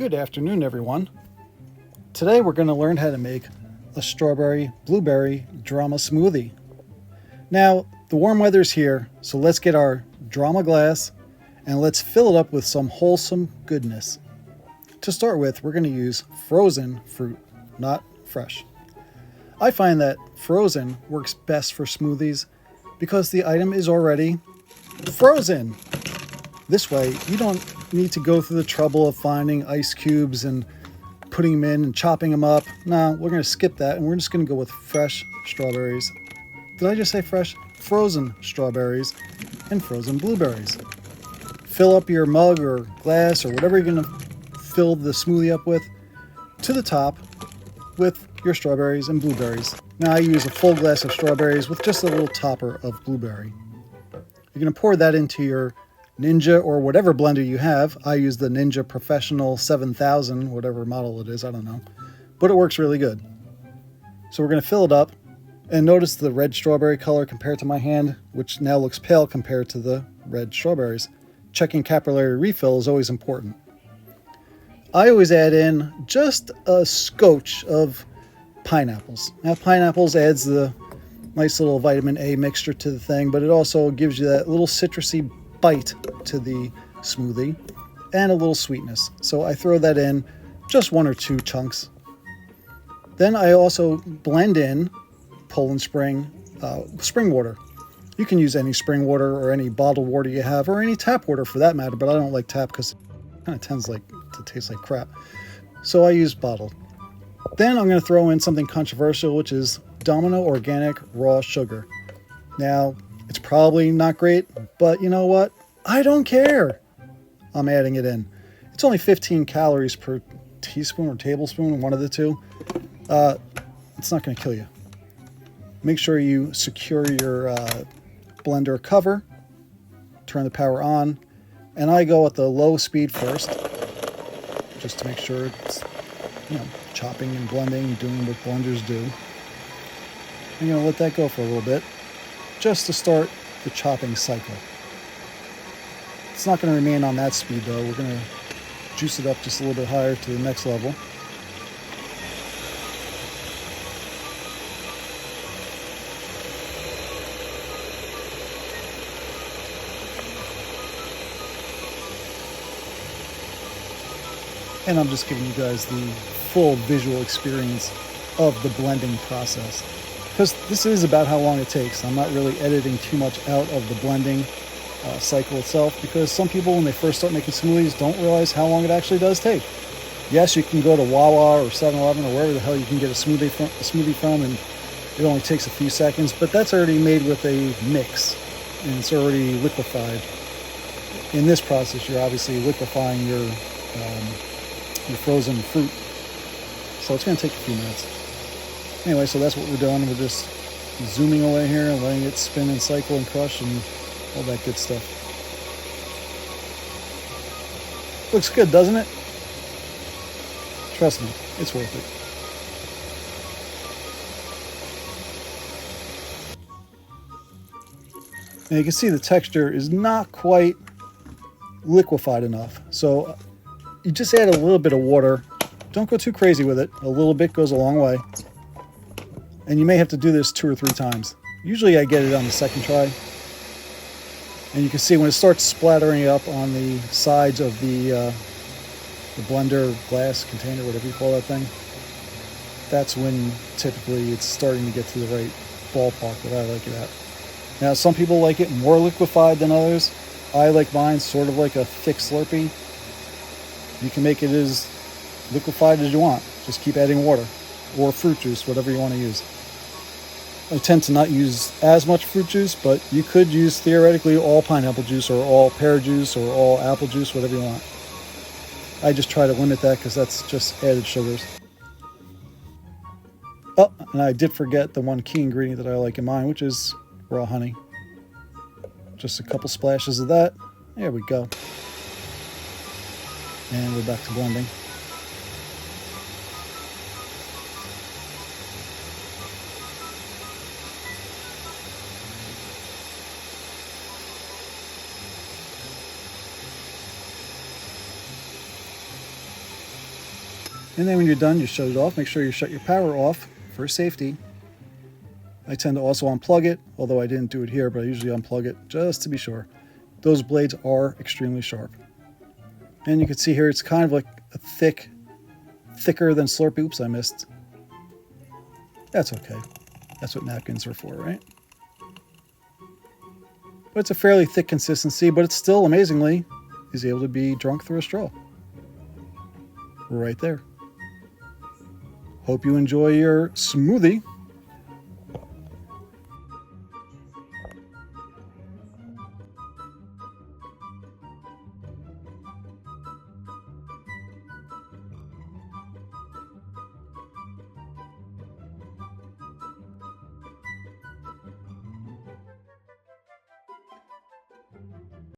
Good afternoon, everyone. Today we're going to learn how to make a strawberry blueberry drama smoothie. Now, the warm weather's here, so let's get our drama glass and let's fill it up with some wholesome goodness. To start with, we're going to use frozen fruit, not fresh. I find that frozen works best for smoothies because the item is already frozen. This way, you don't need to go through the trouble of finding ice cubes and putting them in and chopping them up. No, we're going to skip that and we're just going to go with fresh strawberries. Did I just say fresh? Frozen strawberries and frozen blueberries. Fill up your mug or glass or whatever you're going to fill the smoothie up with to the top with your strawberries and blueberries. Now I use a full glass of strawberries with just a little topper of blueberry. You're going to pour that into your Ninja or whatever blender you have. I use the Ninja Professional 7000, whatever model it is, I don't know. But it works really good. So we're going to fill it up. And notice the red strawberry color compared to my hand, which now looks pale compared to the red strawberries. Checking capillary refill is always important. I always add in just a scotch of pineapples. Now pineapples adds the nice little vitamin A mixture to the thing, but it also gives you that little citrusy bite to the smoothie and a little sweetness. So I throw that in, just one or two chunks. Then I also blend in Poland Spring spring water. You can use any spring water or any bottled water you have, or any tap water for that matter, but I don't like tap because it kind of tends to taste like crap. So I use bottled. Then I'm going to throw in something controversial, which is Domino Organic Raw Sugar. Now, it's probably not great, but you know what? I don't care. I'm adding it in. It's only 15 calories per teaspoon or tablespoon, one of the two. It's not going to kill you. Make sure you secure your blender cover. Turn the power on. And I go at the low speed first, just to make sure it's, chopping and blending, doing what blenders do. I'm going to let that go for a little bit, just to start the chopping cycle. It's not going to remain on that speed though. We're going to juice it up just a little bit higher to the next level. And I'm just giving you guys the full visual experience of the blending process, because this is about how long it takes. I'm not really editing too much out of the blending cycle itself, because some people, when they first start making smoothies, don't realize how long it actually does take. Yes, you can go to Wawa or 7-Eleven or wherever the hell you can get a smoothie from, and it only takes a few seconds, but that's already made with a mix, and it's already liquefied. In this process, you're obviously liquefying your frozen fruit, so it's going to take a few minutes. Anyway, so that's what we're doing. We're just zooming away here and letting it spin and cycle and crush and all that good stuff. Looks good, doesn't it? Trust me, it's worth it. Now you can see the texture is not quite liquefied enough, so you just add a little bit of water. Don't go too crazy with it. A little bit goes a long way. And you may have to do this 2 or 3 times. Usually I get it on the second try. And you can see when it starts splattering up on the sides of the blender, glass, container, whatever you call that thing, that's when typically it's starting to get to the right ballpark that I like it at. Now some people like it more liquefied than others. I like mine sort of like a thick Slurpee. You can make it as liquefied as you want. Just keep adding water or fruit juice, whatever you want to use. I tend to not use as much fruit juice, but you could use theoretically all pineapple juice or all pear juice or all apple juice, whatever you want. I just try to limit that because that's just added sugars. Oh, and I did forget the one key ingredient that I like in mine, which is raw honey. Just a couple splashes of that. There we go. And we're back to blending. And then when you're done, you shut it off. Make sure you shut your power off for safety. I tend to also unplug it, although I didn't do it here, but I usually unplug it just to be sure. Those blades are extremely sharp. And you can see here it's kind of like a thicker than Slurpee. Oops, I missed. That's okay. That's what napkins are for, right? But it's a fairly thick consistency, but it's still, amazingly, is able to be drunk through a straw. Right there. Hope you enjoy your smoothie.